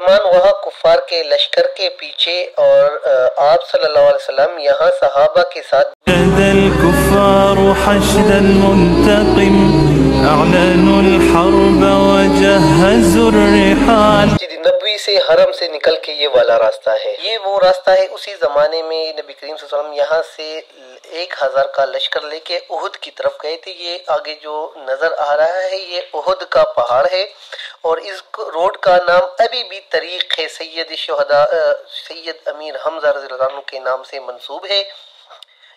मुसलमान वहाँ कुफार के लश्कर के पीछे और आप सल्लल्लाहु अलैहि वसल्लम यहाँ सहाबा के साथ الكفار حشد المنتقم أعلنوا الحرب وجهزوا الرحال मस्जिद नबवी से हरम से निकल के ये वाला रास्ता है। ये वो रास्ता है, उसी ज़माने में नबी करीम सल्लल्लाहु अलैहि वसल्लम यहाँ से 1000 का लश्कर लेके उहुद की तरफ गए थे। ये आगे जो नज़र आ रहा है ये उहुद का पहाड़ है और इस रोड का नाम अभी भी तरीक़ है सैयद अमीर हमज़ा रज़ियल्लाहु अन्हु के नाम से मंसूब है।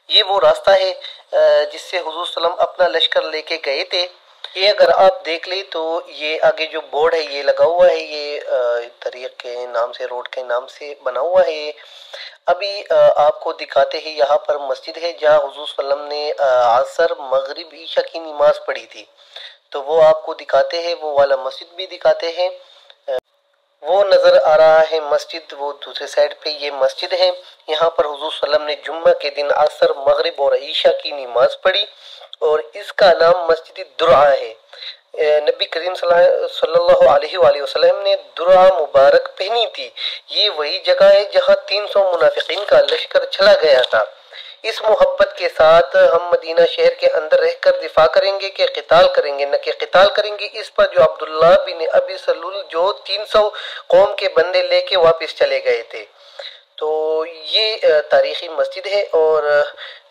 ये वो रास्ता है जिससे हुज़ूर सल्लम अपना लश्कर लेके गए थे। ये अगर आप देख ले तो ये आगे जो बोर्ड है ये लगा हुआ है, ये तरीक़ के नाम से, रोड के नाम से बना हुआ है। ये अभी आपको दिखाते हैं, यहाँ पर मस्जिद है जहाँ हुज़ूर सल्लम ने असर मगरिब ईशा की नमाज पढ़ी थी, तो वो आपको दिखाते हैं, वो वाला मस्जिद भी दिखाते हैं। वो नज़र आ रहा है मस्जिद, वो दूसरे साइड पे ये मस्जिद है। यहाँ पर हुज़ूर सल्लम ने जुम्मा के दिन असर मगरिब और ईशा की नमाज पढ़ी और इसका नाम मस्जिद दुरा है। नबी करीम सल्लल्लाहु अलैहि वसल्लम ने दुरा मुबारक पहनी थी। ये वही जगह है जहाँ 300 मुनाफिकीन का लश्कर चला गया था। इस मोहब्बत के साथ हम मदीना शहर के अंदर रहकर दिफा करेंगे कि क़िताल करेंगे, न कि क़िताल करेंगे इस पर जो अब्दुल्लाह बिन अबी सलूल जो 300 कौम के बंदे लेके वापस चले गए थे। तो ये तारीख़ी मस्जिद है और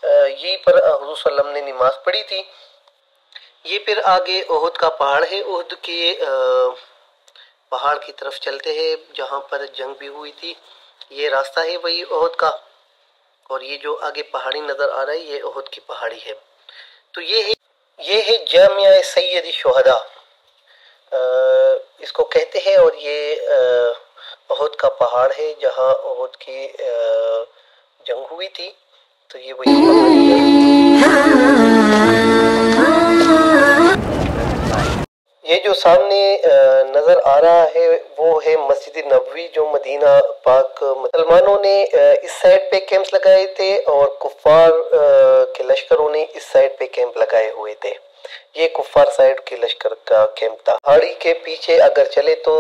यहीं पर हुज़ूर सल्लम ने नमाज पढ़ी थी। ये फिर आगे उहुद का पहाड़ है, उहुद के पहाड़ की तरफ चलते हैं जहाँ पर जंग भी हुई थी। ये रास्ता है वही उहुद का और ये जो आगे पहाड़ी नज़र आ रहा है ये उहुद की पहाड़ी है। तो ये है जामिया सैयद शुहदा इसको कहते हैं और ये उहुद का पहाड़ है जहाँ उहुद की जंग हुई थी। तो ये वही पहाड़ी है। ये जो सामने नज़र आ रहा है वो है मस्जिद नबवी जो मदीना पाक। मुसलमानों ने इस साइड पे कैंप्स लगाए थे और कुफ़ार के लश्करों ने इस साइड पे कैंप लगाए हुए थे। ये कुफ़ार साइड के लश्कर का कैंप था। पहाड़ी के पीछे अगर चले तो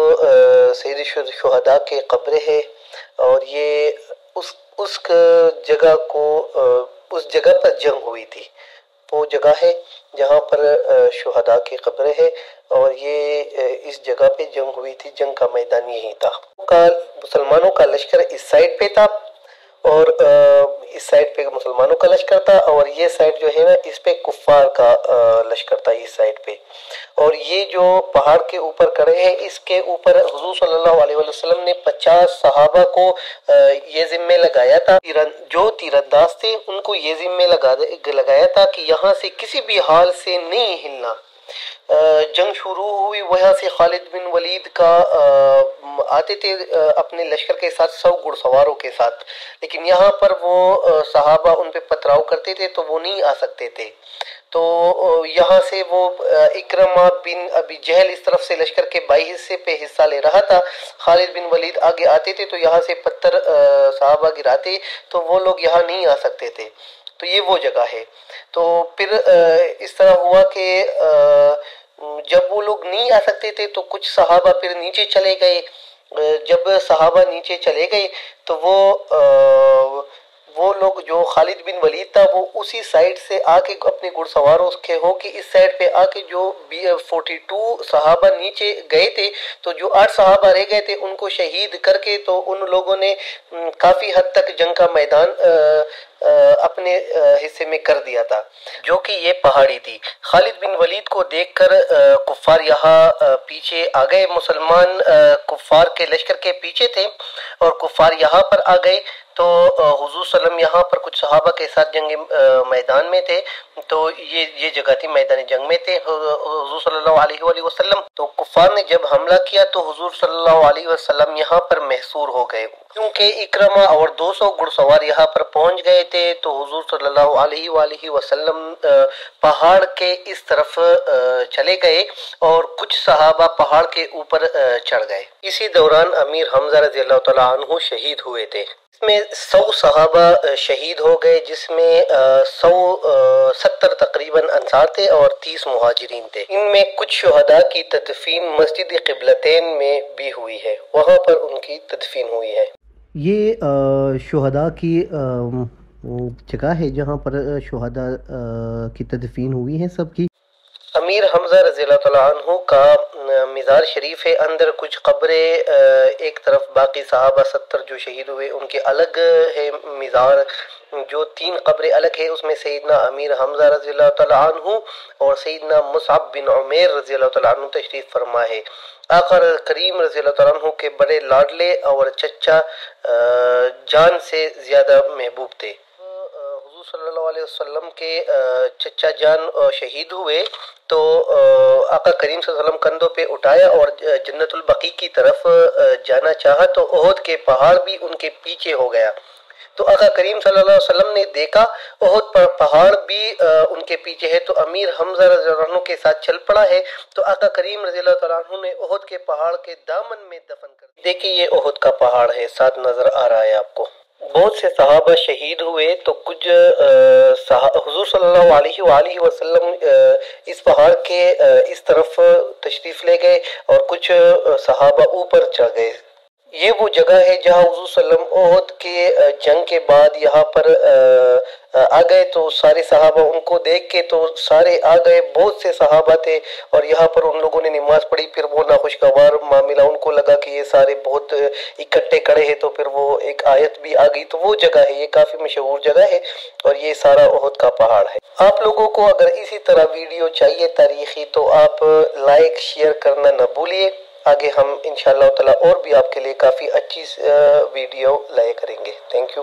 सैयद शुहदा के कब्र है और ये उस जगह को उस जगह पर जंग हुई थी। वो जगह है जहाँ पर शुहदा की कब्र है और ये इस जगह पे जंग हुई थी। जंग का मैदान यही था। मुसलमानों का लश्कर इस साइड पे था और इस साइड पे मुसलमानों का लश्कर था और ये साइड जो है ना इस पे कुफ़ार का लश्कर था इस साइड पे। और ये जो पहाड़ के ऊपर खड़े हैं इसके ऊपर हुज़ूर सल्लल्लाहु अलैहि वसल्लम ने 50 सहाबा को ये जिम्मे लगाया था। जो तीरंदाज थे उनको ये जिम्मे लगाया था कि यहाँ से किसी भी हाल से नहीं हिलना। जंग शुरू हुई, वहाँ से खालिद बिन वलीद का आते थे अपने लश्कर के साथ 100 घुड़सवारों के साथ, लेकिन यहाँ पर वो सहाबा उन पे पथराव करते थे तो वो नहीं आ सकते थे। तो यहाँ से वो इकरमा बिन अबी जहल इस तरफ से लश्कर के 22 हिस्से पे हिस्सा ले रहा था। खालिद बिन वलीद आगे आते थे तो यहाँ से पत्थर सहाबा गिराते तो वो लोग यहाँ नहीं आ सकते थे। तो ये वो जगह है। तो फिर इस तरह हुआ कि जब वो लोग नहीं आ सकते थे तो कुछ सहाबा फिर नीचे चले गए। जब सहाबा नीचे चले गए तो वो लोग जो खालिद बिन वलीद था वो उसी साइड से आके अपने घुड़सवारों के हो कि इस साइड पे आके जो 42 सहाबा नीचे गए थे तो जो 8 सहाबा रह गए थे उनको शहीद करके तो उन लोगों ने काफ़ी हद तक जंग का मैदान अपने हिस्से में कर दिया था, जो कि ये पहाड़ी थी। खालिद बिन वलीद को देखकर कुफ़ार यहाँ पीछे आ गए। मुसलमान कुफ़ार के लश्कर के पीछे थे और कुफ़ार यहाँ पर आ गए। तो हुजूर सल्लम यहाँ पर कुछ सहाबा के साथ जंग मैदान में थे। तो ये जगह थी मैदान जंग में थे हुजूर सल्लल्लाहु अलैहि वसल्लम। तो कुफ़ार ने जब हमला किया तो हुजूर सल्लल्लाहु अलैहि वसल्लम यहाँ पर महसूर हो गए, क्योंकि इकरमा और 200 घुड़सवार यहाँ पर पहुंच गए थे। तो हुजूर सल्लल्लाहु अलैहि वसल्लम पहाड़ के इस तरफ चले गए और कुछ सहाबा पहाड़ के ऊपर चढ़ गए। इसी दौरान अमीर हमजा रज़ियल्लाहु तआला अन्हु शहीद हुए थे। اس میں 100 صحابہ شہید ہو گئے، جس میں 70 تقریباً انصار تھے اور 30 مہاجرین تھے۔ ان میں کچھ شہداء کی تدفین مسجد قبلتین میں بھی ہوئی ہے، وہاں پر ان کی تدفین ہوئی ہے۔ یہ شہداء کی جگہ ہے جہاں پر شہداء کی تدفین ہوئی ہے سب کی۔ امیر حمزہ رضی اللہ تعالیٰ عنہ کا مزار شریف ہے، اندر کچھ قبریں، ایک طرف باقی صحابہ 70 جو شہید ہوئے ان کے الگ ہے مزار، جو 3 قبریں الگ ہے، اس میں سیدنا امیر حمزہ رضی اللہ تعالیٰ عنہ اور سیدنا مصعب بن عمیر رضی اللہ تعالیٰ عنہ تشریف فرما ہے۔ آقا کریم رضی اللہ تعالیٰ عنہ کے بڑے لاڈلے اور چچا جان سے زیادہ محبوب تھے۔ حضور صلی اللہ علیہ وسلم کے چچا جان شہید ہوئے تو آقا کریم صلی اللہ علیہ وسلم کندھوں پہ اٹھایا اور جنت البقیع کی طرف جانا چاہا تو احد کے پہاڑ بھی ان کے پیچھے ہو گیا۔ تو آقا کریم صلی اللہ علیہ وسلم نے دیکھا احد پر پہاڑ بھی ان کے پیچھے ہے، تو امیر حمزہ رضی اللہ عنہ کے ساتھ چل پڑا ہے، تو آقا کریم رضی اللہ تعالیٰ عنہ نے احد کے پہاڑ کے دامن میں دفن کر دیا۔ دیکھیں یہ احد کا پہاڑ ہے، ساتھ نظر آ رہا ہے آپ کو۔ بہت سے صحابہ شہید ہوئے تو کچھ حضور صلی اللہ علیہ وآلہ وسلم اس پہاڑ کے اس طرف تشریف لے گئے اور کچھ صحابہ اوپر چڑھ گئے۔ یہ وہ جگہ ہے جہاں حضور صلی اللہ علیہ وسلم احد کے جنگ کے بعد یہاں پر آ گئے، تو سارے صحابہ ان کو دیکھ کے تو سارے آ گئے، بہت سے صحابہ تھے اور یہاں پر ان لوگوں نے نماز پڑھی۔ پھر وہ ناخوشگوار معاملہ، ان کو لگا کہ یہ سارے بہت اکٹھے کھڑے ہیں، تو پھر وہ ایک آیت بھی آ گئی، تو وہ جگہ ہے، یہ کافی مشہور جگہ ہے اور یہ سارا احد کا پہاڑ ہے۔ آپ لوگوں کو اگر اسی طرح ویڈیو چاہیے تاریخی تو آپ لائک شیئر کرنا نہ بھولیے، آگے ہم انشاءاللہ تعالی اور بھی آپ کے لیے کافی اچھی ویڈیو لائے کریں گے۔ Thank you.